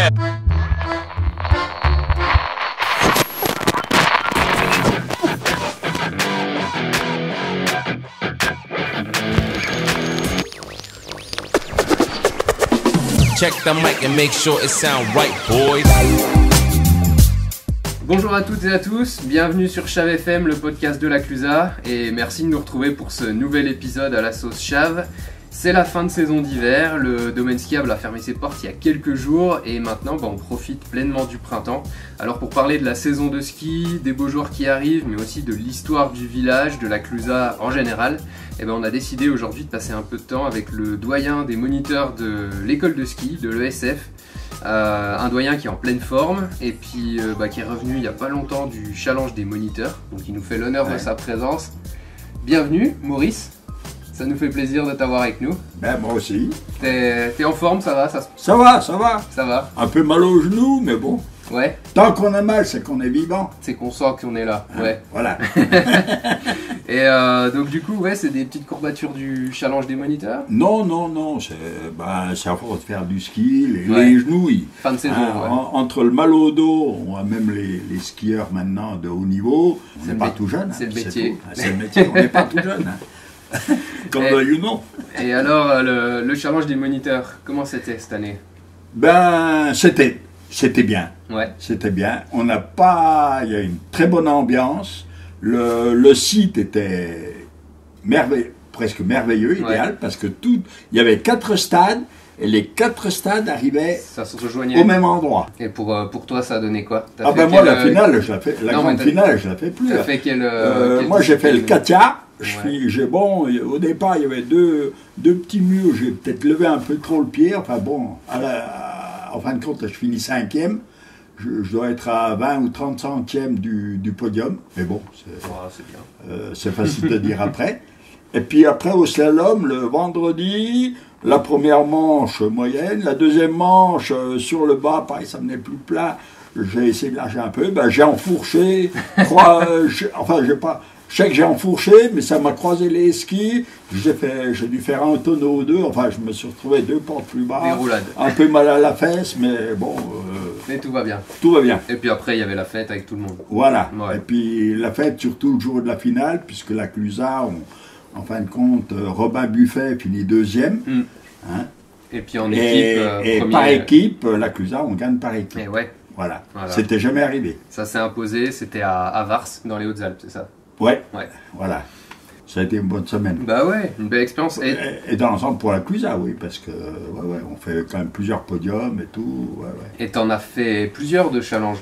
Check the mic and make sure it sound right, boys. Bonjour à toutes et à tous, bienvenue sur Chave FM, le podcast de la Clusa, et merci de nous retrouver pour ce nouvel épisode à la sauce Chave. C'est la fin de saison d'hiver, le domaine skiable a fermé ses portes il y a quelques jours et maintenant on profite pleinement du printemps. Alors pour parler de la saison de ski, des beaux jours qui arrivent, mais aussi de l'histoire du village, de la Clusa en général, on a décidé aujourd'hui de passer un peu de temps avec le doyen des moniteurs de l'école de ski, de l'ESF. Un doyen qui est en pleine forme et puis qui est revenu il n'y a pas longtemps du challenge des moniteurs, donc il nous fait l'honneur de sa présence. Bienvenue Maurice, ça nous fait plaisir de t'avoir avec nous. Ben moi aussi. T'es en forme, ça va Ça va, ça va. Ça va. Un peu mal aux genoux, mais bon. Ouais. Tant qu'on a mal, c'est qu'on est vivant. C'est qu'on sent qu'on est là, ouais. Voilà. Et donc du coup, c'est des petites courbatures du challenge des moniteurs? Non, c'est à force de faire du ski, les genoux, fin de saison, entre le mal au dos, on a même les skieurs maintenant de haut niveau, on n'est pas tout jeune. C'est le métier. C'est le métier, on n'est pas tout jeune. Comme you know. Et alors, le challenge des moniteurs, comment c'était cette année? C'était bien. Ouais. C'était bien. Il y a une très bonne ambiance. Le site était presque merveilleux, idéal, parce que il y avait 4 stades et les 4 stades arrivaient au même endroit. Et pour toi, ça a donné quoi? La grande finale, je la fais plus. T'as fait moi, j'ai fait le Katia. Au départ, il y avait deux petits murs. J'ai peut-être levé un peu trop le pied. Enfin bon, en fin de compte, je finis 5e. Je dois être à 20 ou 30 centièmes du podium. Mais bon, c'est facile de dire après. Et puis après, au slalom, le vendredi, la première manche moyenne, la deuxième manche sur le bas, pareil, ça venait plus plat. J'ai essayé de lâcher un peu. J'ai enfourché. Je sais que j'ai enfourché, mais ça m'a croisé les skis. J'ai dû faire un tonneau ou deux. Enfin, je me suis retrouvé 2 portes plus bas. Des roulades. Un peu mal à la fesse, mais bon. Mais tout va bien. Tout va bien. Et puis après, il y avait la fête avec tout le monde. Voilà. Ouais. Et puis la fête, surtout le jour de la finale, puisque la Clusa, en fin de compte, Robin Buffet finit 2e. Hein. Et puis en équipe, et par équipe, la Clusa, on gagne par équipe. Et ouais. Voilà. C'était jamais arrivé. Ça s'est imposé, c'était à Vars, dans les Hautes-Alpes, c'est ça? Ouais. Voilà. Ça a été une bonne semaine. Une belle expérience. Et dans l'ensemble pour la Clusa, oui, parce que on fait quand même plusieurs podiums et tout. Et t'en as fait plusieurs de challenges.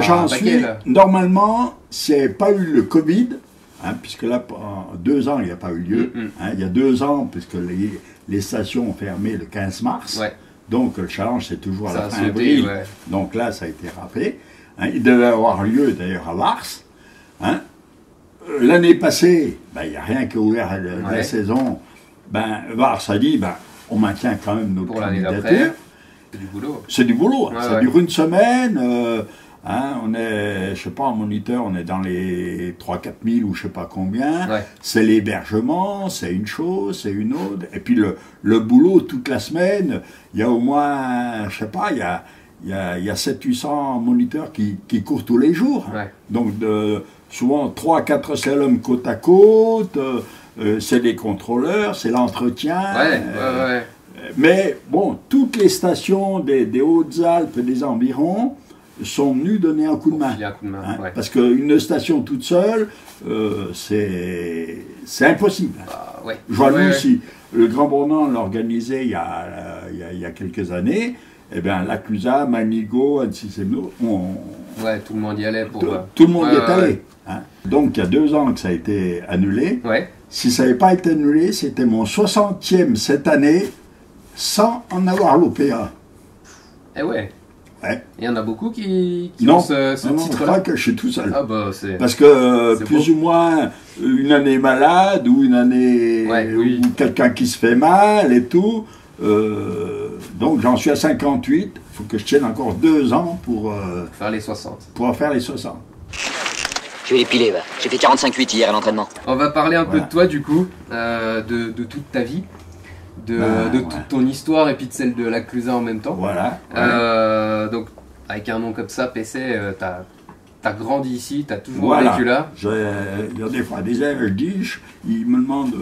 J'en suis. Normalement, s'il n'y avait pas eu le Covid, puisque là, en 2 ans, il n'y a pas eu lieu. Il y a 2 ans, puisque les stations ont fermé le 15 mars. Ouais. Donc le challenge, c'est toujours à la fin avril. Ouais. Donc là, ça a été rappelé. Il devait avoir lieu d'ailleurs à Vars. L'année passée, il n'y a rien qui a ouvert la saison. Vars a dit, on maintient quand même notre candidature. C'est du boulot. C'est du boulot. Ça dure une semaine. On est, je sais pas, en moniteur, on est dans les 3-4 000 ou je sais pas combien. Ouais. C'est l'hébergement, c'est une chose, c'est une autre. Et puis le boulot toute la semaine, il y a au moins, je sais pas, il y a 700-800 moniteurs qui courent tous les jours. Ouais. Donc souvent 3-4 slaloms côte à côte, c'est des contrôleurs, c'est l'entretien. Mais bon, toutes les stations des Hautes-Alpes et des environs sont venus donner un coup de main. Parce qu'une station toute seule, c'est impossible. Je vois nous, si le Grand Bornand l'organisait il y a quelques années, la Clusa, Manigo, Annecy-Séméno, tout le monde y allait. Tout le monde y est allé. Donc il y a 2 ans que ça a été annulé. Si ça n'avait pas été annulé, c'était mon 60e cette année, sans en avoir loupé un. Il y en a beaucoup qui ont ce titre-là. Non, je crois que je suis tout seul. Parce que plus ou moins une année malade ou une année ou quelqu'un qui se fait mal et tout. Donc j'en suis à 58. Il faut que je tienne encore 2 ans pour faire les 60. Pour faire les 60. Je vais les piler, j'ai fait 45-8 hier à l'entraînement. On va parler un peu de toi du coup, de toute ta vie. de toute ton histoire et puis de celle de la Clusaz en même temps. Voilà. Donc, avec un nom comme ça, PC, t'as grandi ici, t'as toujours vécu là. Il y a des fois des élèves, ils me demandent,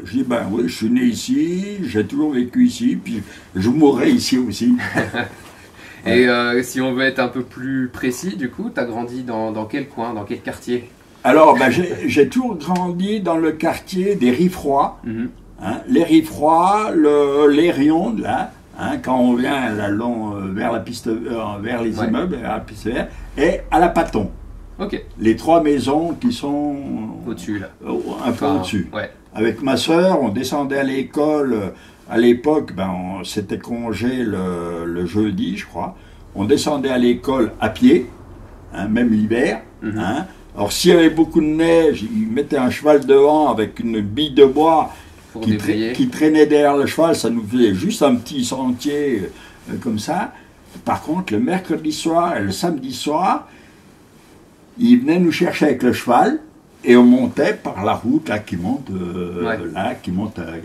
je dis, ben oui, je suis né ici, j'ai toujours vécu ici, puis je mourrai ici aussi. Et si on veut être un peu plus précis, du coup, t'as grandi dans quel coin, dans quel quartier? Alors, ben, j'ai toujours grandi dans le quartier des Riffrois. Les Riffrois, les Rions, là. Quand on vient vers la piste, vers les immeubles, à la piste verte, et à la Paton. Les 3 maisons qui sont au-dessus, là. Un peu au-dessus. Ouais. Avec ma sœur, on descendait à l'école. À l'époque, c'était congé le jeudi, je crois. On descendait à l'école à pied, même l'hiver. Alors s'il y avait beaucoup de neige, ils mettaient un cheval devant avec une bille de bois qui traînait derrière le cheval, ça nous faisait juste un petit sentier comme ça. Par contre, le mercredi soir et le samedi soir, ils venaient nous chercher avec le cheval et on montait par la route là, qui monte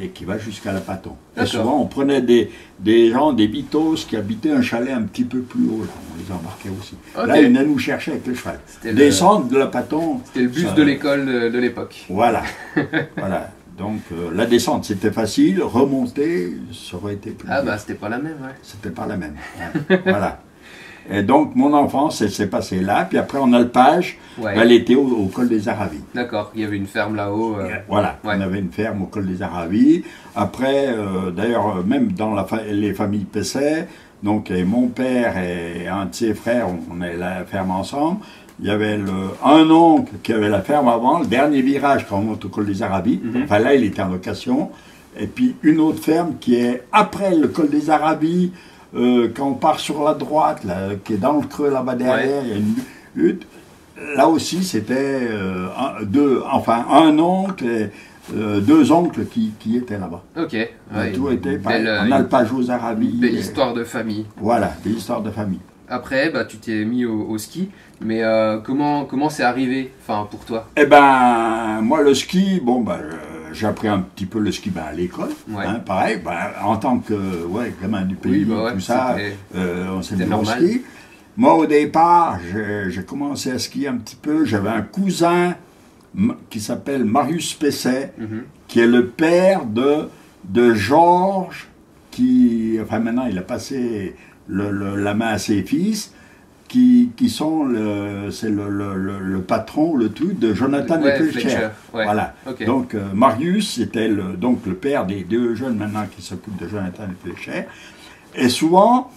et qui va jusqu'à la Paton. Et souvent, on prenait des gens, des bitos qui habitaient un chalet un petit peu plus haut. Là. On les embarquait aussi. Là, ils venaient nous chercher avec le cheval. Descendre de la Paton. C'était le bus de l'école de l'époque. Voilà. Voilà. Donc la descente c'était facile, remonter ça aurait été plus dur. C'était pas la même, C'était pas la même. Voilà. Et donc mon enfance elle s'est passée là, puis après en alpage, elle était au col des Aravis. D'accord, il y avait une ferme là-haut. Voilà, on avait une ferme au col des Aravis. Après, d'ailleurs, même dans les familles Pesset, donc mon père et un de ses frères, on avait la ferme ensemble. Il y avait un oncle qui avait la ferme avant, le dernier virage quand on monte au col des Aravis. Enfin là, il était en location. Et puis une autre ferme qui est après le col des Aravis, quand on part sur la droite, là, qui est dans le creux là-bas derrière, il y a une hutte. Là aussi, c'était un oncle et 2 oncles qui étaient là-bas. Tout était en alpage aux Aravis. Belle histoire de famille. Voilà, des histoires de famille. Après, tu t'es mis au ski, mais comment c'est arrivé, pour toi? Eh ben, moi le ski, j'ai appris un petit peu le ski à l'école, pareil, en tant que gamin du pays, tout ça, on s'est mis au ski. Moi au départ, j'ai commencé à skier un petit peu, j'avais un cousin qui s'appelle Marius Pesset, qui est le père de Georges, maintenant il a passé la main à ses fils, qui sont le patron, le truc de Jonathan et Fletcher. Voilà. Donc Marius c'était le père des 2 jeunes maintenant qui s'occupent de Jonathan et Fletcher. Et souvent,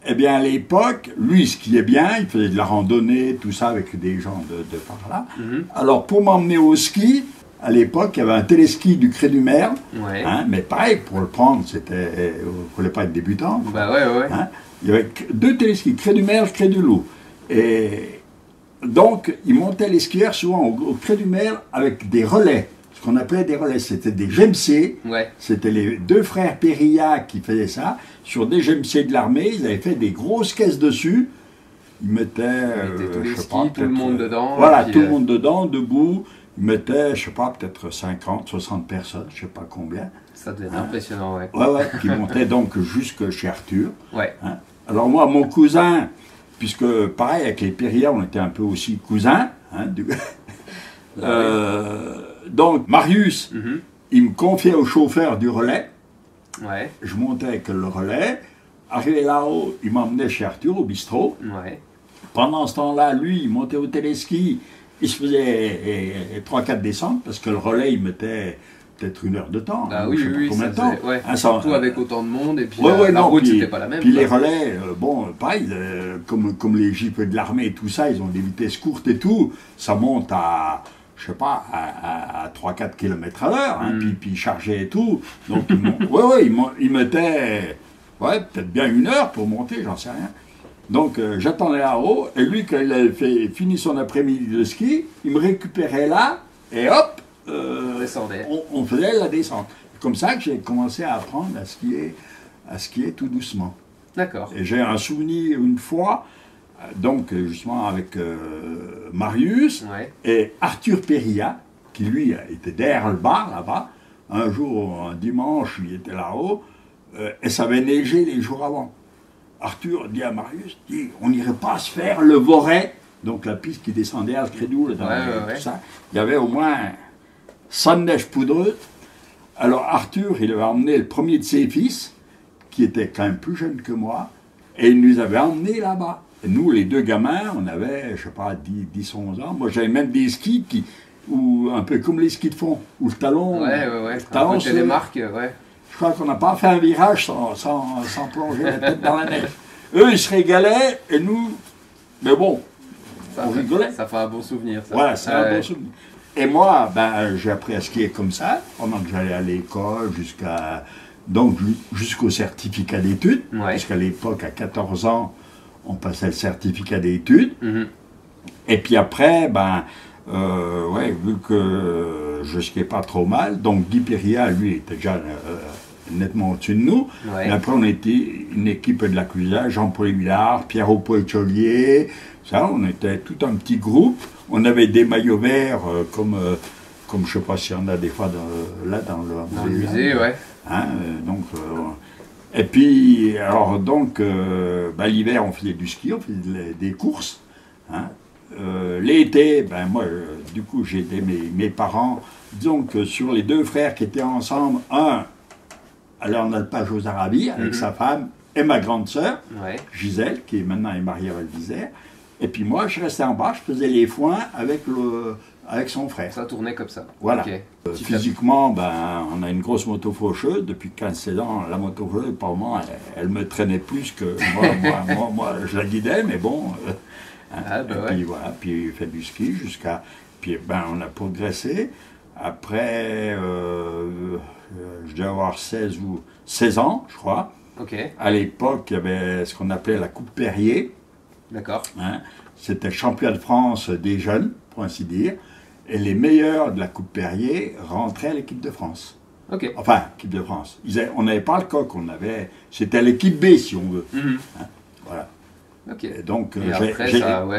à l'époque, lui skiait bien, il faisait de la randonnée, tout ça avec des gens de par là. Alors pour m'emmener au ski, à l'époque, il y avait un téléski du Cré du Merle, mais pareil, pour le prendre, il ne fallait pas être débutant. Il y avait 2 téléskis, Cré du Merle, Cré du Loup. Et donc, ils montaient les skieurs souvent au Cré du Merle avec des relais, ce qu'on appelait des relais. C'était des GMC, c'était les 2 frères Périlla qui faisaient ça, sur des GMC de l'armée, ils avaient fait des grosses caisses dessus, ils mettaient tous les skis, tout le monde dedans. Voilà, tout le monde dedans, debout, ils mettaient, je sais pas, peut-être 50, 60 personnes, je sais pas combien. Ça devait être impressionnant, qui montaient donc jusque chez Arthur. Alors moi, mon cousin, puisque pareil, avec les Périlla, on était un peu aussi cousins, donc Marius, il me confiait au chauffeur du relais, je montais avec le relais, arrivé là-haut, il m'emmenait chez Arthur au bistrot. Pendant ce temps-là, lui, il montait au téléski, il se faisait 3-4 descentes, parce que le relais, il mettait peut-être 1 heure de temps, je sais pas combien de temps. Surtout avec autant de monde, et puis la route, c'était pas la même. Puis les relais, pareil, comme les jeeps de l'armée et tout ça, ils ont des vitesses courtes et tout, ça monte à, je sais pas, à 3-4 km à l'heure, puis chargé et tout. Donc, ils mettaient, peut-être bien 1 heure pour monter, j'en sais rien. Donc, j'attendais là-haut, et lui, quand il avait fini son après-midi de ski, il me récupérait là, et hop, on faisait la descente. C'est comme ça que j'ai commencé à apprendre à skier tout doucement. D'accord. Et j'ai un souvenir une fois, donc justement avec Marius et Arthur Périlla, qui lui était derrière le bar là-bas. un jour, un dimanche, il était là-haut, et ça avait neigé les jours avant. Arthur dit à Marius, on n'irait pas se faire le Voret, donc la piste qui descendait à Alcrédoul, tout ça. Il y avait au moins 100 neige poudreuse. Alors Arthur, il avait emmené le premier de ses fils, qui était quand même plus jeune que moi, et il nous avait emmenés là-bas. Et nous, les deux gamins, on avait, je sais pas, 10-11 ans. Moi, j'avais même des skis un peu comme les skis de fond, où le talon... Le talon, un peu télémarque, Je crois qu'on n'a pas fait un virage sans plonger la tête dans la neige. Eux, ils se régalaient, et nous... Mais bon, on rigolait. Ça fait un bon souvenir, ça. Voilà, c'est un bon souvenir. Et moi, j'ai appris à skier comme ça, pendant que j'allais à l'école, jusqu'au certificat d'études, parce qu'à l'époque, à 14 ans, on passait le certificat d'études. Et puis après, vu que je ne skiais pas trop mal, donc Guy Péria, lui, était déjà nettement au-dessus de nous. Et après, on était une équipe de la Clusa, Jean-Paul Villard, Pierre Opoy-Cholier, ça, on était tout un petit groupe. On avait des maillots verts, comme je ne sais pas s'il y en a des fois dans le musée. Et puis, alors donc, l'hiver, on faisait du ski, on faisait des courses. L'été, moi, du coup, j'ai aidé mes parents. Disons que sur les deux frères qui étaient ensemble, un allait en alpage aux Arabies avec sa femme et ma grande sœur, Gisèle, qui maintenant est mariée à Val d'Isère. Et puis moi, je restais en bas, je faisais les foins avec son frère. Ça tournait comme ça. Voilà. Physiquement, on a une grosse moto faucheuse. Depuis 15-16 ans, la moto faucheuse, par moment, elle me traînait plus que moi, je la guidais, mais bon. Puis voilà, puis il fait du ski jusqu'à... Puis on a progressé. Après, je devais avoir 16 ans, je crois. À l'époque, il y avait ce qu'on appelait la Coupe Perrier. D'accord. C'était championnat de France des jeunes, pour ainsi dire. Et les meilleurs de la Coupe Perrier rentraient à l'équipe de France. Enfin, l'équipe de France. On n'avait pas le coq, c'était l'équipe B, si on veut. Voilà. Et donc,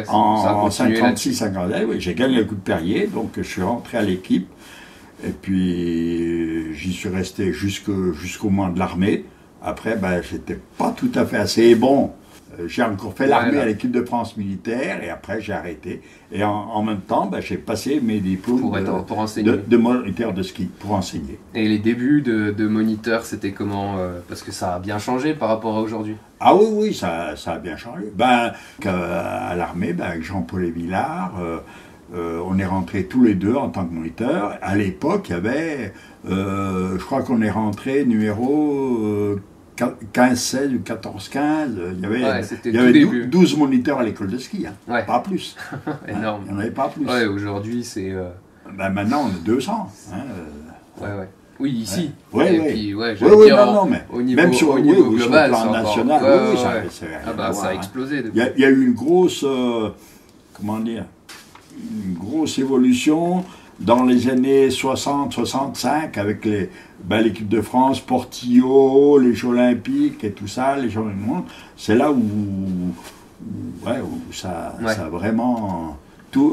en 56-57, j'ai gagné la Coupe Perrier, donc je suis rentré à l'équipe. Et puis, j'y suis resté jusqu'au moment de l'armée. Après, j'étais pas tout à fait assez bon. J'ai encore fait l'armée à l'équipe de France militaire et après j'ai arrêté. Et en même temps, j'ai passé mes diplômes de moniteur de ski pour enseigner. Et les débuts de moniteur, c'était comment parce que ça a bien changé par rapport à aujourd'hui. Ah oui, ça a bien changé. À l'armée, avec Jean-Paul Villard, on est rentrés tous les deux en tant que moniteur. À l'époque, il y avait, je crois qu'on est rentré numéro 15-16 ou 14-15, il y avait 12 moniteurs à l'école de ski, pas plus. Énorme. Il n'y en avait pas plus. Aujourd'hui c'est... maintenant on est 200. Oui, ici. Puis, au niveau global, sur le plan national, ça a explosé. Il y a eu une grosse, une grosse évolution dans les années 60-65 avec l'équipe de France, Portillo, les Jeux Olympiques et tout ça, les Jeux du Monde. C'est là où ça a vraiment...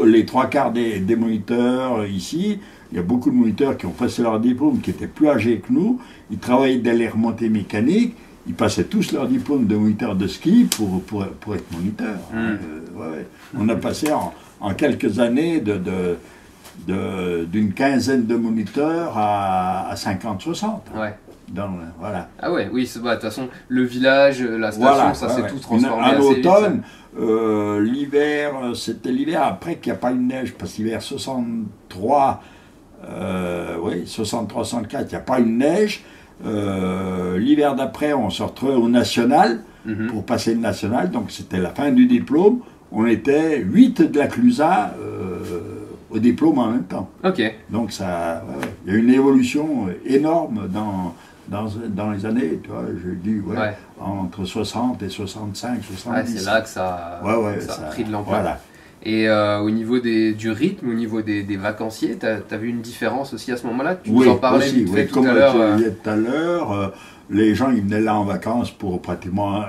les trois quarts des moniteurs ici, il y a beaucoup de moniteurs qui ont passé leur diplôme, qui étaient plus âgés que nous, ils travaillaient dans les remontées mécaniques, ils passaient tous leur diplôme de moniteur de ski pour être moniteur. On a passé en quelques années d'une quinzaine de moniteurs à 50-60. Voilà. Ah oui, de toute façon, le village, la station, ça s'est tout transformé assez vite. En automne, l'hiver, c'était l'hiver après qu'il n'y a pas eu de neige, parce que l'hiver 63, 63-64, il n'y a pas eu de neige. L'hiver d'après, on se retrouvait au national pour passer le national, donc c'était la fin du diplôme. On était 8 de la Clusa au diplôme en même temps. Donc il y a eu une évolution énorme dans les années, tu vois, je dis, entre 60 et 65, 70. C'est là que ça a pris de l'ampleur. Et au niveau du rythme, au niveau des vacanciers, tu as vu une différence aussi à ce moment-là? Tu nous en parlais vite fait tout à l'heure. Comme je disais tout à l'heure, les gens ils venaient là en vacances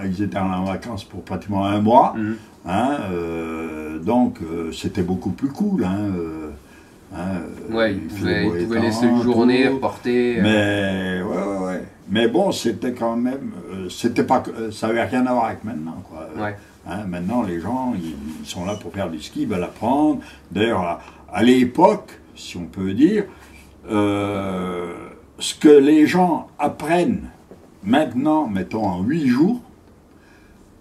ils étaient en vacances pour pratiquement un mois. Donc c'était beaucoup plus cool. Ouais, il pouvait laisser une journée, reporter. Mais, ouais. Mais bon, c'était quand même. C'était pas, ça n'avait rien à voir avec maintenant, quoi. Ouais. Maintenant, les gens, ils sont là pour faire du ski, ils veulent apprendre. D'ailleurs, à l'époque, si on peut dire, ce que les gens apprennent maintenant, mettons en 8 jours,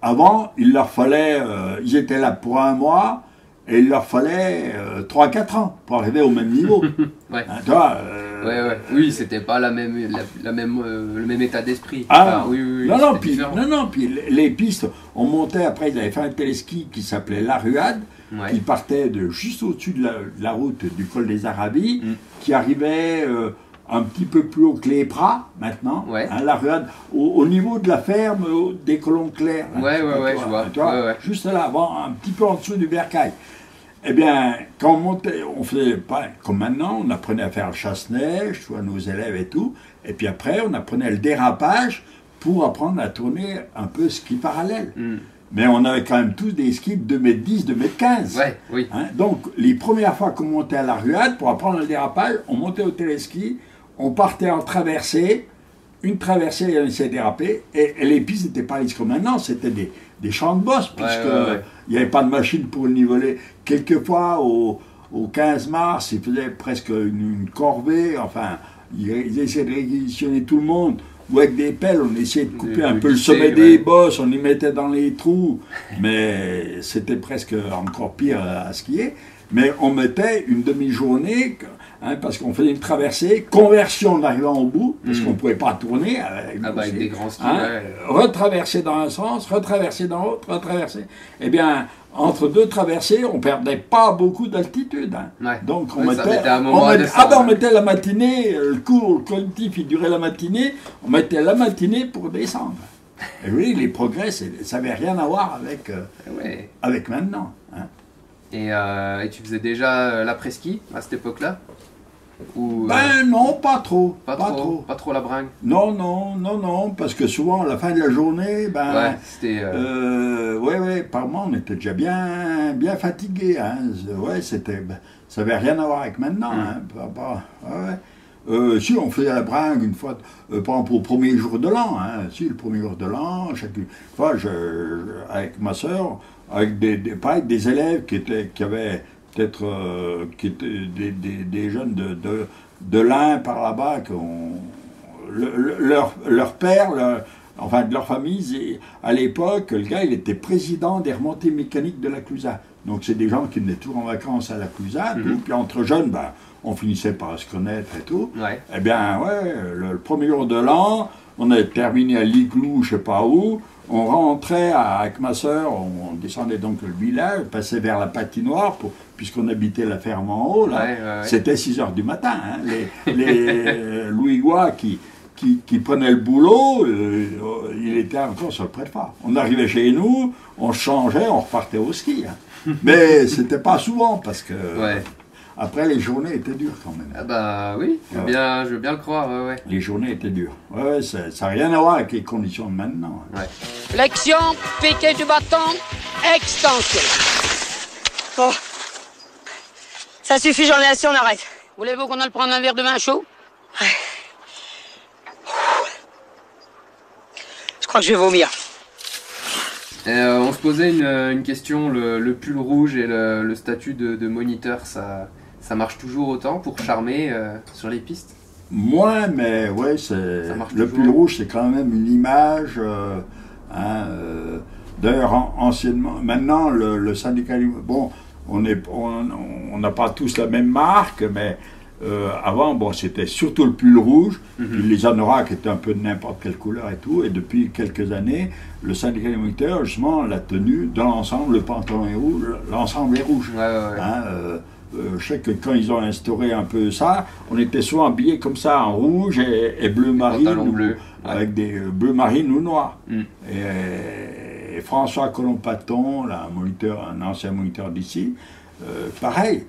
avant, il leur fallait, ils étaient là pour 1 mois, et il leur fallait 3-4 ans pour arriver au même niveau. Ouais. Toi, Oui, c'était pas le même état d'esprit. Ah, oui, non, puis les pistes, on montait, après ils avaient fait un téléski qui s'appelait La Ruade, qui partait de juste au-dessus de la route du col des Arabies, qui arrivait un petit peu plus haut que les Pras, maintenant, La Ruade, au niveau de la ferme des Colons Clairs. Je vois. Juste là, avant, un petit peu en dessous du bercail. Eh bien, quand on montait, on faisait pas comme maintenant, on apprenait à faire le chasse-neige, soit nos élèves et tout, et puis après, on apprenait le dérapage pour apprendre à tourner un peu ski parallèle. Mais on avait quand même tous des skis de 2,10 m, 2,15 m. Donc, les premières fois qu'on montait à la Ruade, pour apprendre le dérapage, on montait au téléski, on partait en traversée, une traversée et on essayait de déraper, et les pistes n'étaient pas lisses comme maintenant, c'était des champs de bosse, puisque il n'y avait pas de machine pour le niveler. Quelquefois, au 15 mars, ils faisaient presque une corvée, enfin, ils essayaient de réquisitionner tout le monde, ou avec des pelles, on essayait de couper un peu le sommet des bosses, on y mettait dans les trous, mais c'était presque encore pire à skier. Mais on mettait une demi-journée, parce qu'on faisait une traversée, conversion en arrivant au bout, parce qu'on ne pouvait pas tourner avec des grands skis. Retraverser dans un sens, retraverser dans l'autre, retraverser. Eh bien, entre deux traversées, on ne perdait pas beaucoup d'altitude. Donc on mettait la matinée, le cours collectif il durait la matinée, on mettait la matinée pour descendre. Et oui, les progrès, ça n'avait rien à voir avec maintenant. Et tu faisais déjà l'après-ski à cette époque-là? Non, pas trop. Pas trop la bringue? Non, parce que souvent, à la fin de la journée, c'était... par moment, on était déjà bien fatigué. Ça n'avait rien à voir avec maintenant. Si, on faisait la bringue une fois, par exemple, au premier jour de l'an. Le premier jour de l'an, chaque fois, avec ma soeur, avec des élèves qui avaient peut-être qui étaient des jeunes de l'Ain par là-bas, leur père, de leur famille, à l'époque, le gars, il était président des remontées mécaniques de la Clusaz. Donc c'est des gens qui venaient toujours en vacances à la Clusaz, puis entre jeunes, on finissait par se connaître et tout. Eh bien, le premier jour de l'an, on avait terminé à Liglou, je sais pas où. On rentrait avec ma soeur, on descendait donc le village, passait vers la patinoire, puisqu'on habitait la ferme en haut, là. C'était 6 h du matin. Les Louis-Gois qui prenaient le boulot, il était encore sur le préfat. On arrivait chez nous, on changeait, on repartait au ski. Mais c'était pas souvent, parce que... Après, les journées étaient dures quand même. Oui, je veux bien le croire, Les journées étaient dures. Ça n'a rien à voir avec les conditions de maintenant. Flexion, piqué du bâton, extension. Oh. Ça suffit, j'en ai assez, on arrête. Voulez-vous qu'on aille prendre un verre de vin chaud? Je crois que je vais vomir. On se posait une question, le pull rouge et le statut de moniteur, ça marche toujours autant pour charmer sur les pistes? Moins, mais le pull rouge, c'est quand même une image. D'ailleurs, anciennement, maintenant, le syndicat, on n'a pas tous la même marque, mais avant, c'était surtout le pull rouge, puis les anoraks étaient un peu de n'importe quelle couleur et tout, et depuis quelques années, le syndicat des moniteurs, justement, la tenue, dans l'ensemble, le pantalon est rouge, l'ensemble est rouge. Je sais que quand ils ont instauré un peu ça, on était souvent habillés comme ça, en rouge et bleu marine, avec des bleu marine ou noir. Et François Colomb-Paton, un ancien moniteur d'ici, pareil.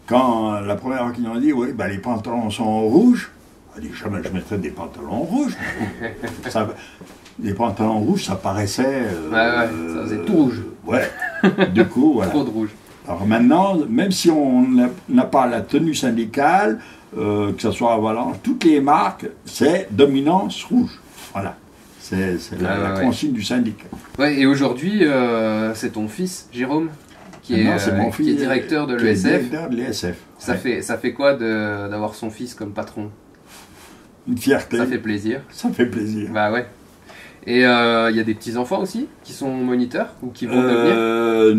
Quand la première fois qu'ils ont dit, les pantalons sont rouges, on a dit, jamais je mettrais des pantalons rouges. Les pantalons rouges, ça paraissait... ça faisait tout rouge. Du coup, voilà. Trop de rouge. Alors Alors maintenant, même si on n'a pas la tenue syndicale, que ce soit Avalanche, toutes les marques, c'est dominance rouge. Voilà. C'est la consigne du syndicat. Ouais, et aujourd'hui, c'est ton fils, Jérôme, qui est directeur de l'ESF. Directeur de l'ESF. Ça fait quoi d'avoir son fils comme patron? Une fierté. Ça fait plaisir. Ça fait plaisir. Bah ouais. Et il y a des petits-enfants aussi qui sont moniteurs ou qui vont devenir?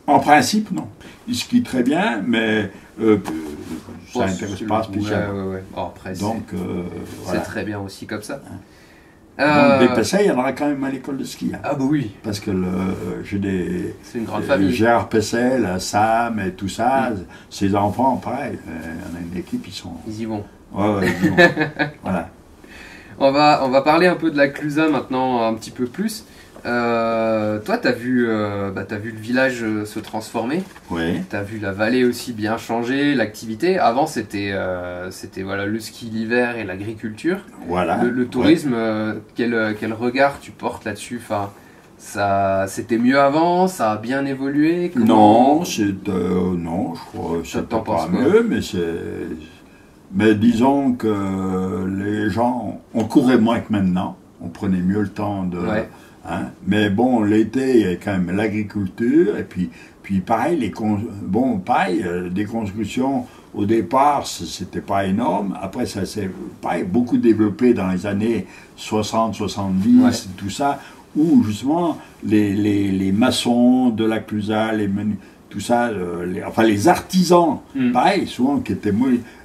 En principe, non. Ils skient très bien, mais ça n'intéresse pas spécialement. Ouais. Oh, après, donc, c'est très bien aussi comme ça. Des Pessets, il y en aura quand même à l'école de ski. Hein. Ah bah oui. Parce que c'est une grande famille. Gérard Pesset, Sam et tout ça, ses enfants, pareil. On a une équipe, ils y vont. Ouais, ils y vont. Voilà. On va parler un peu de la Clusaz maintenant, un petit peu plus. Toi, t'as vu le village se transformer. Oui. T'as vu la vallée aussi bien changer, l'activité. Avant, c'était voilà, le ski l'hiver et l'agriculture. Voilà. Le tourisme, quel regard tu portes là-dessus? Enfin, c'était mieux avant, ça a bien évolué. Non, je crois que c'était pas mieux, mais disons que les gens, on courait moins que maintenant, on prenait mieux le temps de... Ouais. Hein, mais bon, l'été, il y a quand même l'agriculture, et puis pareil, des constructions, au départ, c'était pas énorme, après ça s'est beaucoup développé dans les années 60, 70, tout ça, où justement les maçons de la Clusaz, tout ça, les artisans, pareil, souvent qui étaient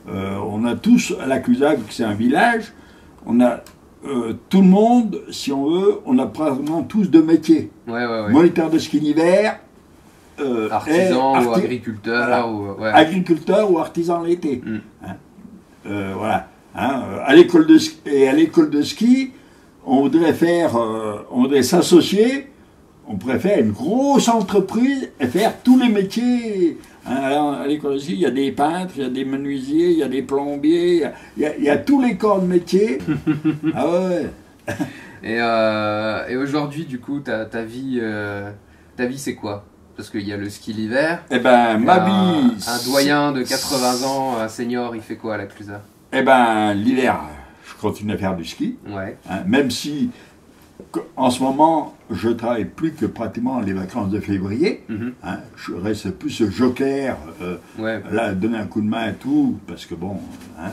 on a tous à la Clusaz, vu que c'est un village, on a tout le monde, si on veut, on a pratiquement tous deux métiers. Moniteur de ski d'hiver, artisan ou agriculteur. Voilà. Agriculteur ou artisan l'été. Voilà. Hein, à l'école de ski, on voudrait s'associer, on pourrait faire une grosse entreprise et faire tous les métiers. Hein, à l'école de ski, il y a des peintres, il y a des menuisiers, il y a des plombiers, il y a tous les corps de métier. Ah ouais. Et aujourd'hui, du coup, ta vie c'est quoi? Parce qu'il y a le ski l'hiver. Eh ben, ma vie... Un doyen de 80 ans, un senior, il fait quoi à la Clusaz? Eh ben, l'hiver, je continue à faire du ski. Ouais. Hein, même si, en ce moment, je travaille plus que pratiquement les vacances de février. Hein, je reste plus joker, là, donner un coup de main et tout, parce que bon... Hein,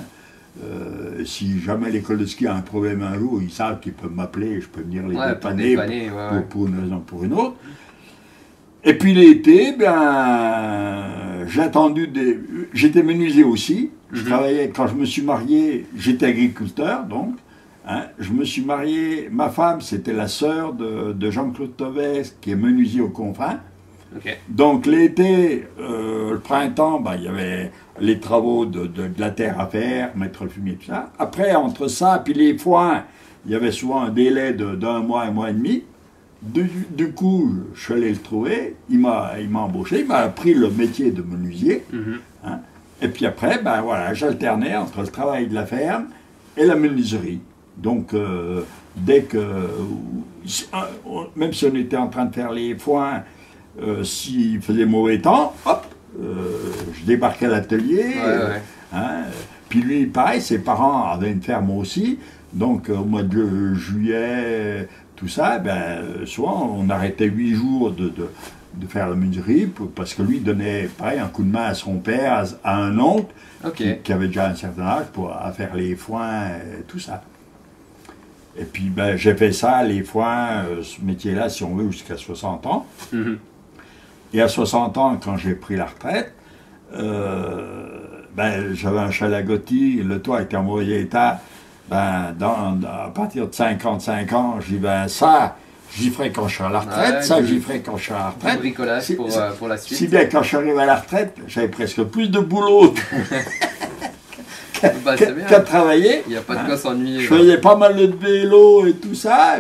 si jamais l'école de ski a un problème un jour, ils savent qu'ils peuvent m'appeler, je peux venir les dépanner pour une raison ou pour une autre. Et puis l'été, j'étais menuisier aussi. Je travaillais, quand je me suis marié, j'étais agriculteur, donc. Hein, je me suis marié, ma femme, c'était la sœur de Jean-Claude Tovès, qui est menuisier au Confins. Okay. Donc l'été, le printemps, il y avait les travaux de la terre à faire, mettre le fumier, tout ça. Après, entre ça, puis les foins, il y avait souvent un délai d'un mois, un mois et demi. Du coup, je suis allé le trouver, il m'a embauché, il m'a appris le métier de menuisier. Hein, et puis après, voilà, j'alternais entre le travail de la ferme et la menuiserie. Donc, dès que, même si on était en train de faire les foins, s'il faisait mauvais temps, hop, je débarquais à l'atelier. Hein, puis lui, pareil, ses parents avaient une ferme aussi. Donc, au mois de juillet, tout ça, souvent, on arrêtait 8 jours de faire la menuiserie parce que lui donnait, pareil, un coup de main à son père, à un oncle qui avait déjà un certain âge à faire les foins et tout ça. Et puis, j'ai fait ça, les foins, ce métier-là, si on veut, jusqu'à 60 ans. Et à 60 ans, quand j'ai pris la retraite, j'avais un chalet à Gotti, le toit était en mauvais état. À partir de 55 ans, je dis, ça, j'y ferai quand je serai à la retraite, j'y ferai quand je serai à la retraite. Bricolage pour la suite. Si bien, quand je suis arrivé à la retraite, j'avais presque plus de boulot qu'à travailler. Il n'y a pas de quoi s'ennuyer. Je faisais pas mal de vélo et tout ça,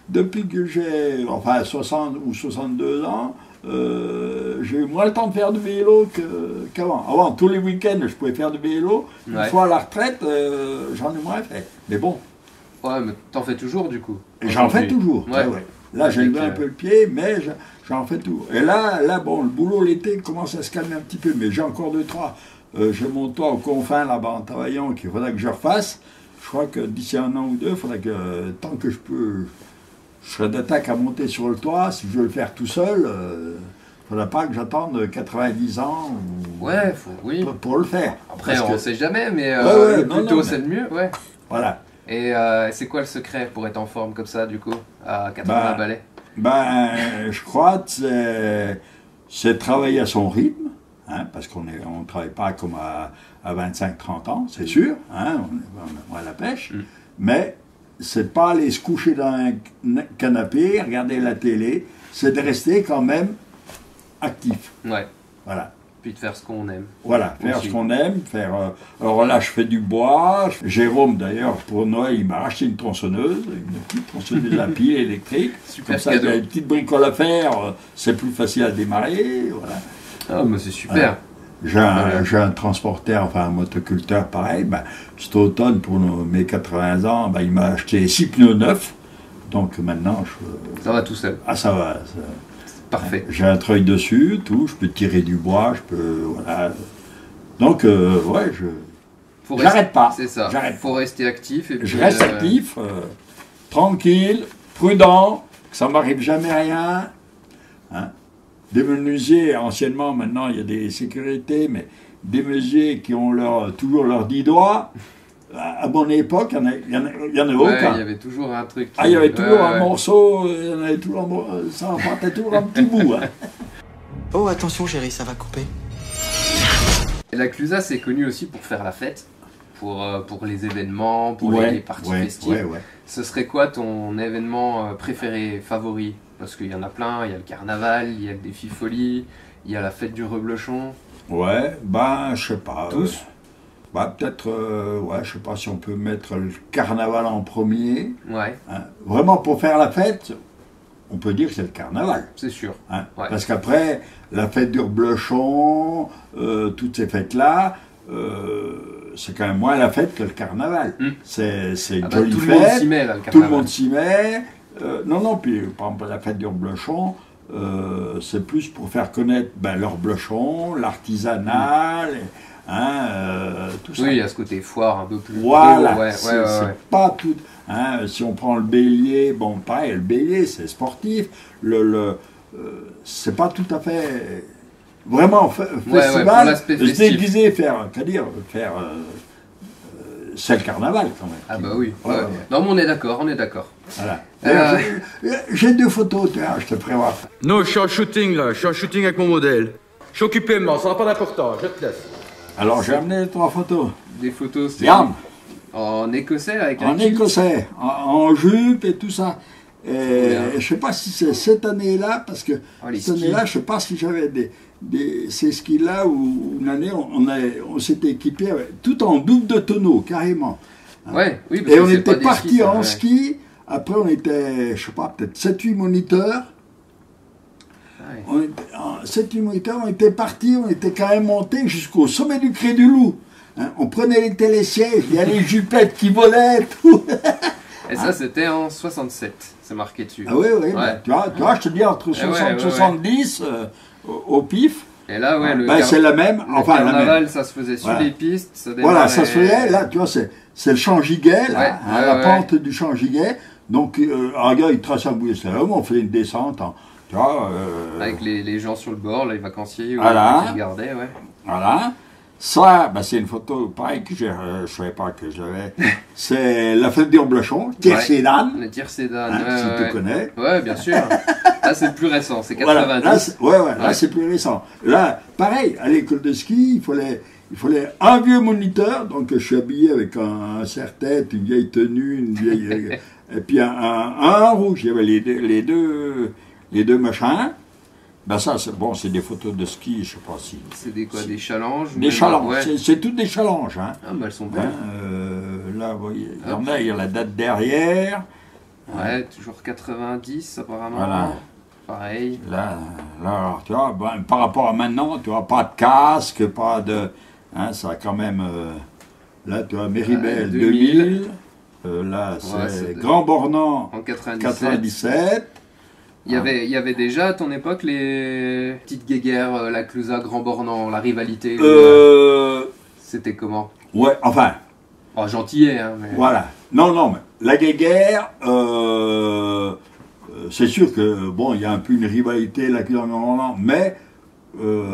depuis que j'ai 60 ou 62 ans, j'ai eu moins le temps de faire du vélo qu'avant. Avant, tous les week-ends, je pouvais faire du vélo. Une fois à la retraite, j'en ai moins fait. Mais bon, Ouais, mais t'en fais toujours du coup. J'en fais toujours. Ouais. Ouais. Là, j'ai levé un peu le pied, mais j'en fais tout. Et là, bon, le boulot l'été commence à se calmer un petit peu, mais j'ai encore 2-3. J'ai mon toit au confin là-bas en travaillant qu'il faudra que je refasse. Je crois que d'ici 1 an ou 2, il faudra que, tant que je peux, je serai d'attaque à monter sur le toit. Si je veux le faire tout seul, il ne faudra pas que j'attende 90 ans ouais, oui. pour le faire. Après, on ne sait jamais, mais ouais, le plus tôt, c'est le mieux. Ouais. Voilà. Et c'est quoi le secret pour être en forme comme ça, du coup, à 80 balais? Je crois que c'est travailler à son rythme, hein, parce qu'on ne travaille pas comme à 25-30 ans, c'est sûr, hein, on est à la pêche, mais c'est pas aller se coucher dans un canapé, regarder la télé, c'est de rester quand même actif. Ouais. Voilà. Puis de faire ce qu'on aime. Voilà, faire ce qu'on aime, alors là, je fais du bois. Jérôme, d'ailleurs, pour Noël, il m'a acheté une tronçonneuse à pile électrique. Super comme ça, cadeau. il y a une petite bricole à faire, c'est plus facile à démarrer. Voilà. Ah, mais c'est super. Voilà. J'ai un transporteur, enfin un motoculteur pareil. Cet automne, pour mes 80 ans, il m'a acheté 6 pneus neufs. Donc maintenant, ça va tout seul. Ah, ça va. Parfait. J'ai un treuil dessus, tout, je peux tirer du bois, je peux, voilà. Donc, ouais, j'arrête pas. C'est ça, faut rester actif. Et puis, je reste actif, tranquille, prudent, que ça m'arrive jamais rien. Hein. Des menuisiers, anciennement, maintenant, il y a des sécurités, mais des menuisiers qui ont toujours leurs 10 doigts. À mon époque, il y en a aucun. Il y avait toujours un truc. Il y avait toujours un morceau, il y en avait toujours ça en partait toujours un petit bout. Hein. Oh, attention, chérie, ça va couper. Et la Clusa, c'est connu aussi pour faire la fête, pour les événements, pour les parties festives. Ouais. Ce serait quoi ton événement préféré, favori? Parce qu'il y en a plein, il y a le carnaval, il y a le défi folie, il y a la fête du reblochon. Ouais, je sais pas. Tous peut-être, je sais pas si on peut mettre le carnaval en premier. Ouais. Hein. Vraiment, pour faire la fête, on peut dire que c'est le carnaval. C'est sûr. Hein. Ouais. Parce qu'après, la fête du reblochon, toutes ces fêtes-là, c'est quand même moins la fête que le carnaval. C'est une jolie tout fête. Le monde s'y met, là, le carnaval. Tout le monde s'y met. Non, puis par exemple, la fête du reblochon, c'est plus pour faire connaître le reblochon, l'artisanat, tout ça. Oui, il y a ce côté foire un peu plus. Voilà, c'est pas tout. Hein, si on prend le bélier, pareil, le bélier c'est sportif, c'est pas tout à fait. Vraiment, festival, se déguiser, c'est le carnaval quand même. Ah bah oui. Ouais. Non, mais on est d'accord. Voilà. J'ai 2 photos, je te prévois. Non, je suis en shooting là, avec mon modèle. Je suis occupé maintenant, ça n'a pas d'importance, je te laisse. Alors j'ai amené 3 photos. Des photos, c'est en écossais avec un en écossais, en jupe et tout ça. Et je sais pas si c'est cette année-là, parce que cette année-là, je sais pas si j'avais ces skis-là où une année on s'était équipé tout en double de tonneaux, carrément. Hein. Ouais, oui, parce et que on était partis partis en ski, après on était, je sais pas, peut-être 7-8 moniteurs. Ouais. 7-8 moniteurs, on était partis, on était quand même montés jusqu'au sommet du Cré du Loup. Hein, on prenait les télésièges, il y a les jupettes qui volaient, tout. Et ça, c'était en 67, c'est marqué dessus. Ah oui, tu vois, je te dis, entre 60 et 70, au pif. Et là, c'est la même. Le carnaval, ça se faisait sur les pistes. Ça ça se faisait, là, tu vois, c'est le Champ-Giguet, là, la pente du Champ-Giguet. Donc, un gars, il trace un bout de slalom, on fait une descente, tu vois. Avec les gens sur le bord, les vacanciers, qui regardaient, Voilà. Ça, c'est une photo, pareil, que je ne savais pas que j'avais. C'est la fête du reblochon, Tiercédan. Le Tiercédan, si tu connais. Ouais, bien sûr. Là, c'est le plus récent, c'est 90. Là, c'est plus récent. Là, pareil, à l'école de ski, il fallait un vieux moniteur, donc je suis habillé avec un serre-tête, une vieille tenue, et puis un rouge. Il y avait les deux machins. Ça, c'est des photos de ski, je sais pas si. C'est des challenges? Des challenges, c'est toutes des challenges. Hein. Ah, elles sont belles. Là, vous voyez, il y a la date derrière. Ouais, toujours 90 apparemment. Voilà. Pareil. Là, tu vois, par rapport à maintenant, tu vois, pas de casque, pas de. Hein, ça a quand même. Là, tu vois, Méribel 2000. Là, c'est Ouais, Grand Bornand En 97. 97. Il y avait déjà à ton époque les petites guéguerres, la Clusaz, Grand Bornand, la rivalité. C'était comment? Ouais, enfin. Oh, gentillet, hein. Mais... Voilà. Non, mais la guéguerre, c'est sûr que, bon, il y a un peu une rivalité, la Clusaz, Grand Bornand, mais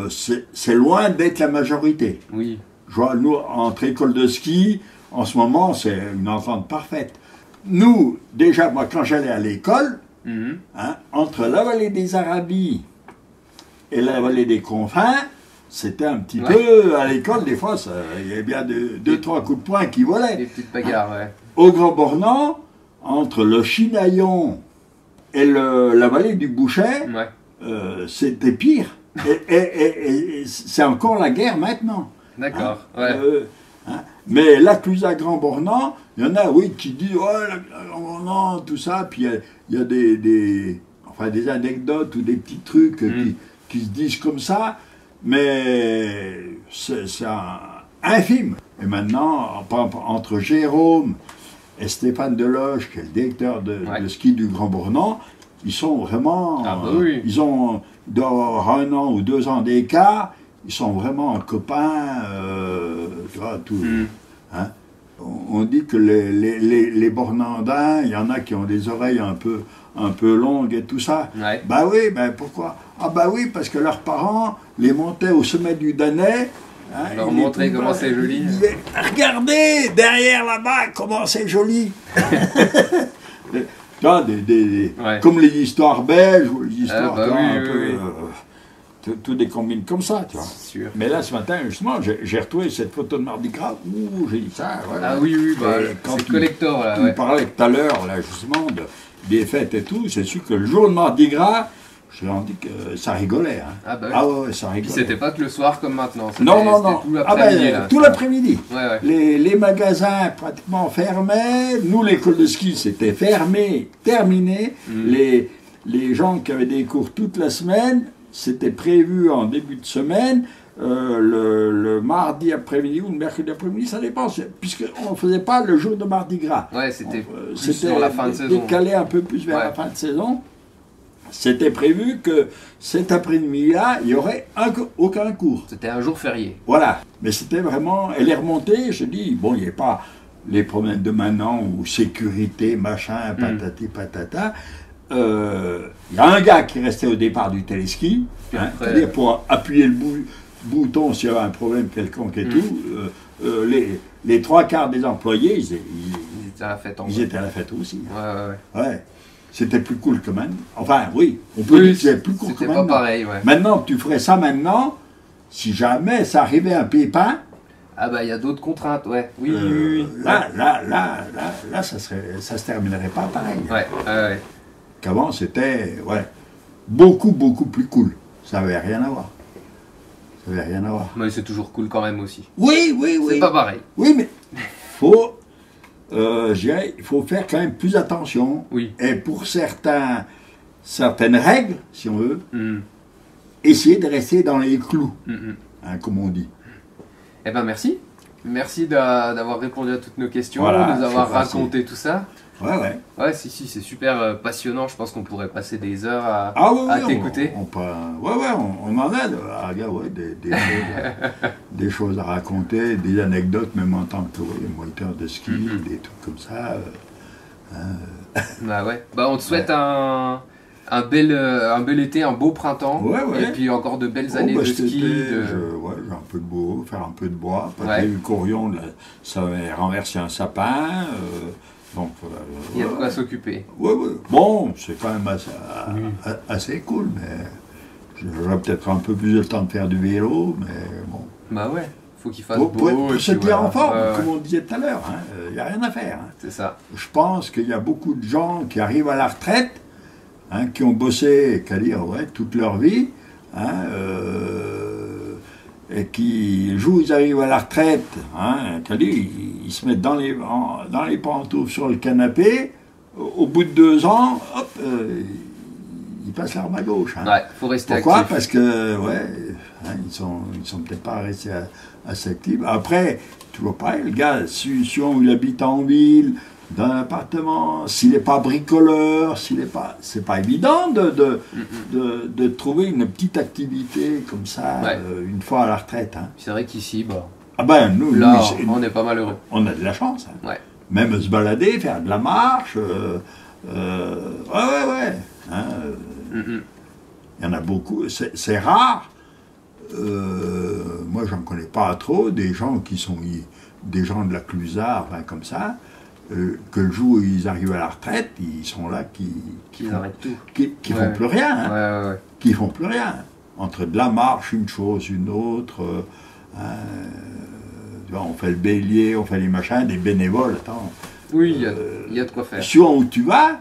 c'est loin d'être la majorité. Oui. Je vois, nous, entre écoles de ski, en ce moment, c'est une entente parfaite. Nous, déjà, moi, quand j'allais à l'école, entre la vallée des Arabies et la vallée des Confins, c'était un petit peu, à l'école, des fois, il y avait bien deux, trois coups de poing qui volaient. Des petites bagarres, ouais. Au Grand Bornand, entre le Chinaillon et la vallée du Bouchet, c'était pire. Et c'est encore la guerre maintenant. D'accord, ouais. Mais la Clusaz Grand Bornand, il y en a, oui, qui disent, ouais, la Grand Bornand, tout ça, puis il y a des anecdotes ou des petits trucs qui se disent comme ça, mais c'est infime. Et maintenant, par exemple, entre Jérôme et Stéphane Deloche, qui est le directeur de ski du Grand Bornand, ils sont vraiment, ils ont dans 1 an ou 2 ans d'écart, ils sont vraiment copains, tu vois, tout. Hein? On dit que les Bornandins, il y en a qui ont des oreilles un peu longues et tout ça. Ouais. Bah oui, ben pourquoi? Ah bah oui, parce que leurs parents les montaient au sommet du Danais. Hein, leur montrer comment c'est joli. Regardez, derrière là-bas, comment c'est joli. Tu vois, comme les histoires belges ou les histoires un peu... tout des combines comme ça, tu vois. Sûr. Mais là, ce matin, justement, j'ai retrouvé cette photo de Mardi Gras. Ouh, j'ai dit ça. Voilà. Ah oui, c'est collector, là. Tu parlais tout à l'heure, là, justement, des fêtes et tout. C'est sûr que le jour de Mardi Gras, je me dis que ça rigolait. Hein. Ah bah oui. Ah ouais, ça rigolait. Puis c'était pas que le soir comme maintenant. Non. Tout l'après-midi. Tout l'après-midi. Ouais. Les magasins pratiquement fermés. Nous, l'école de ski, c'était fermé, terminé. Les gens qui avaient des cours toute la semaine, c'était prévu en début de semaine, le mardi après-midi ou le mercredi après-midi, ça dépend, puisqu'on ne faisait pas le jour de Mardi Gras. Ouais, c'était sur la fin de saison. Décalé un peu plus vers la fin de saison. C'était prévu que cet après-midi-là, il n'y aurait aucun cours. C'était un jour férié. Voilà. Mais c'était vraiment... Elle est remontée, je dis, bon, il n'y a pas les problèmes de maintenant, ou sécurité, machin, patati, patata. Il y a un gars qui restait au départ du téléski, c'est-à-dire pour appuyer le bouton s'il y avait un problème quelconque et tout. Les 3/4 des employés, ils étaient à la fête aussi. Ouais. C'était plus cool que maintenant. Enfin, oui, on peut dire que c'est plus cool que maintenant. C'était pas pareil, ouais. Maintenant, tu ferais ça maintenant, si jamais ça arrivait un pépin. Ah bah, il y a d'autres contraintes, ouais. Oui. Là, ça se terminerait pas pareil. Ouais. Qu'avant, c'était, beaucoup plus cool. Ça n'avait rien à voir. Mais c'est toujours cool quand même aussi. Oui. C'est pas pareil. Oui, mais il faut faire quand même plus attention. Oui. Et pour certaines règles, si on veut, essayer de rester dans les clous, comme on dit. Eh ben merci. Merci d'avoir répondu à toutes nos questions, voilà, de nous avoir raconté tout ça. Ouais, si, c'est super passionnant. Je pense qu'on pourrait passer des heures à t'écouter. On en a des choses à raconter, des anecdotes, même en tant que moniteur de ski, des trucs comme ça. On te souhaite un bel été, un beau printemps, et puis encore de belles années de ski. J'ai un peu de bois, faire un peu de bois. Parce que le corion, ça va renverser un sapin. Donc, il y a de quoi s'occuper. Bon, c'est quand même assez cool, mais j'aurais peut-être un peu plus de temps de faire du vélo, mais bon. Faut qu'il fasse beau. Pour se tenir en forme, comme on disait tout à l'heure, il n'y a rien à faire. C'est ça. Je pense qu'il y a beaucoup de gens qui arrivent à la retraite, qui ont bossé, toute leur vie, et qui, le jour où ils arrivent à la retraite, ils se mettent dans les pantoufles sur le canapé, au bout de 2 ans, hop, ils passent l'arme à gauche. Faut rester actif. Pourquoi? Parce que, ils sont peut-être pas restés assez actifs. Après, toujours pareil, le gars, si il habite en ville, dans un appartement, s'il n'est pas bricoleur, c'est pas évident de trouver une petite activité comme ça, une fois à la retraite. Hein. C'est vrai qu'ici, ah ben, nous, là, on n'est pas malheureux. On a de la chance. Hein. Ouais. Même se balader, faire de la marche. Ouais. Hein, y en a beaucoup. C'est rare. Moi, j'en connais pas trop. Des gens qui sont des gens de la Clusaz, enfin, comme ça, que le jour où ils arrivent à la retraite, ils sont là qui arrêtent tout. Qui font plus rien. Hein, ouais. Qui font plus rien. Entre de la marche, une chose, une autre. On fait le bélier, on fait les machins, des bénévoles, attends. Oui, il y a de quoi faire. Sur où tu vas,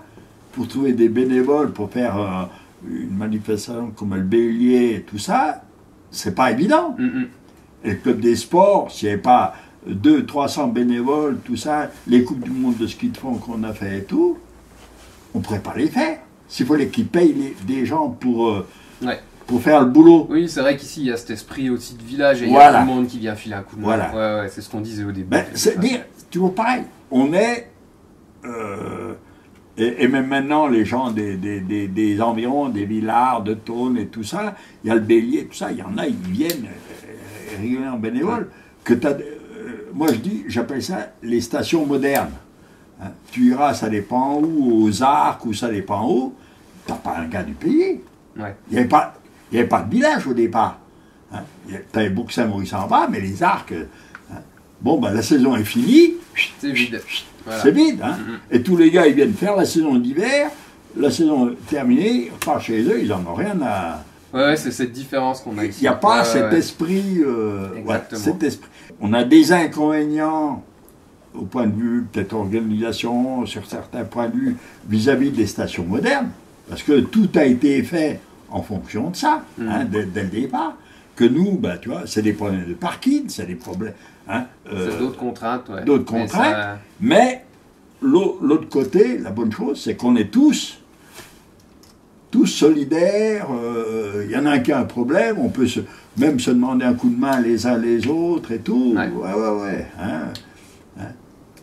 pour trouver des bénévoles, pour faire une manifestation comme le bélier et tout ça, c'est pas évident. Et le club des sports, s'il n'y avait pas 200-300 bénévoles, tout ça, les coupes du monde de ski de fond qu'on a fait et tout, on ne pourrait pas les faire. S'il fallait qu'ils payent des gens pour faire le boulot. Oui, c'est vrai qu'ici, il y a cet esprit aussi de village et il y a tout le monde qui vient filer un coup de main. Voilà. Ouais, c'est ce qu'on disait au début. Ben, c'est dire, toujours pareil. On est... et même maintenant, les gens des environs, des Villards, de Thônes et tout ça, il y a le bélier, tout ça, il y en a, ils viennent régulièrement bénévoles. Moi, j'appelle ça les stations modernes. Hein, tu iras, ça dépend où, aux Arcs, ou ça dépend où, tu n'as pas un gars du pays. Ouais. Il n'y avait pas de village au départ. Hein. Tu avais Bourg-Saint-Maurice en bas, mais les Arcs... Bon, ben, la saison est finie. C'est vide. Voilà. C'est vide. Hein. Et tous les gars, ils viennent faire la saison d'hiver. La saison terminée, ils repartent chez eux, ils n'en ont rien à... Ouais, c'est cette différence qu'on a ici. Il n'y a pas cet esprit... cet esprit. On a des inconvénients au point de vue, peut-être organisation, sur certains points de vue, vis-à-vis des stations modernes. Parce que tout a été fait en fonction de ça, hein, dès le départ. Que nous, ben, tu vois, c'est des problèmes de parking, c'est des problèmes... Hein, c'est d'autres contraintes, ouais. D'autres contraintes, mais l'autre côté, la bonne chose, c'est qu'on est tous solidaires, il y en a un qui a un problème, on peut même se demander un coup de main les uns les autres et tout, ouais. Hein.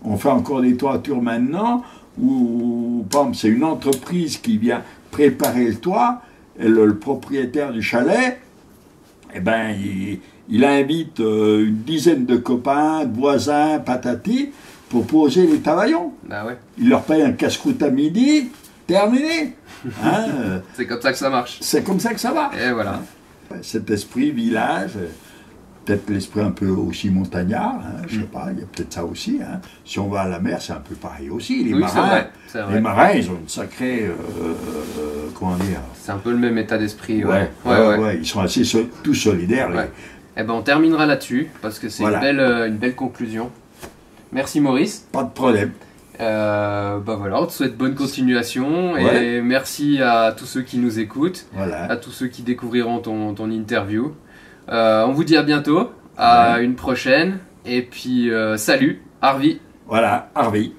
On fait encore des toitures maintenant, où c'est une entreprise qui vient préparer le toit, et le propriétaire du chalet, eh ben, il invite une dizaine de copains, de voisins, patati, pour poser les tavaillons. Bah ouais. Il leur paye un casse-croûte à midi, terminé. Hein, c'est comme ça que ça marche. C'est comme ça que ça va. Et voilà. Cet esprit village, peut-être l'esprit un peu aussi montagnard, hein, je sais pas, il y a peut-être ça aussi. Hein. Si on va à la mer, c'est un peu pareil aussi. Les marins, c'est vrai. Les marins, ils ont une sacrée... comment dire? C'est un peu le même état d'esprit. Ouais. Ils sont assez tous solidaires. Ouais. Eh ben, on terminera là-dessus, parce que c'est une belle conclusion. Merci Maurice. Pas de problème. Bah voilà, on te souhaite bonne continuation et merci à tous ceux qui nous écoutent, à tous ceux qui découvriront ton interview. On vous dit à bientôt, à une prochaine, et puis salut, Harvey. Voilà, Harvey.